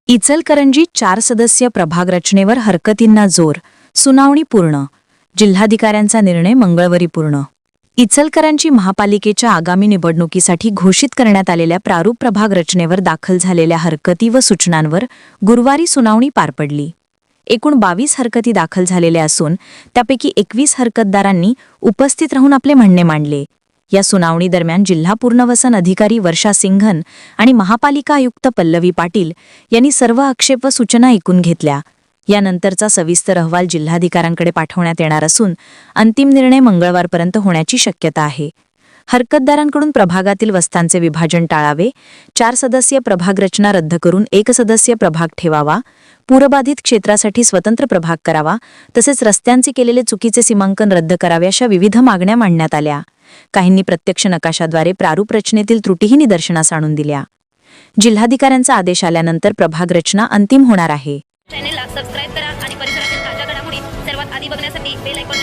इचलकरंजी 4 सदस्य प्रभाग रचनेवर हरकतींना जोर, सुनावणी पूर्ण. जिल्हाधिकाऱ्यांचा निर्णय मंगळवारी पूर्ण. इचलकरंजी महापालिकेच्या आगामी निवडणुकीसाठी घोषित करण्यात आलेल्या प्रारूप प्रभाग रचनेवर दाखल झालेल्या हरकती व सूचनांवर गुरुवारी सुनावणी पार पडली. एकूण 22 हरकती दाखल झालेल्या असून त्यापैकी 21 हरकतदारांनी उपस्थित राहून आपले म्हणणे मांडले. या सुनावणी दरम्यान जिल्हा पुनर्वसन अधिकारी वर्षा सिंघन आणि महापालिका आयुक्त पल्लवी पाटील यांनी सर्व आक्षेप व सूचना ऐकून घेतल्या. यानंतरचा सविस्तर अहवाल जिल्हाधिकाऱ्यांकडे पाठवण्यात येणार असून अंतिम निर्णय मंगळवारपर्यंत होण्याची शक्यता आहे. हरकतदारांकडून प्रभागातील वस्त्यांचे विभाजन टाळावे, 4 सदस्यीय प्रभाग रचना रद्द करून 1 सदस्यीय प्रभाग ठेवावा, पूरबाधित क्षेत्रासाठी स्वतंत्र प्रभाग करावा, तसेच रस्त्यांचे केलेले चुकीचे सीमांकन रद्द करावे अशा विविध मागण्या मांडण्यात आल्या. काहींनी प्रत्यक्ष नकाशाद्वारे प्रारूप रचनेतील त्रुटीही निदर्शनास आणून दिल्या. जिल्हाधिकाऱ्यांचा आदेश आल्यानंतर प्रभाग रचना अंतिम होणार आहे. चॅनेलला सबस्क्राइब करा आणि परिसरातील ताज्या घडामोडी सर्वात आधी बघण्यासाठी बेल आयकॉन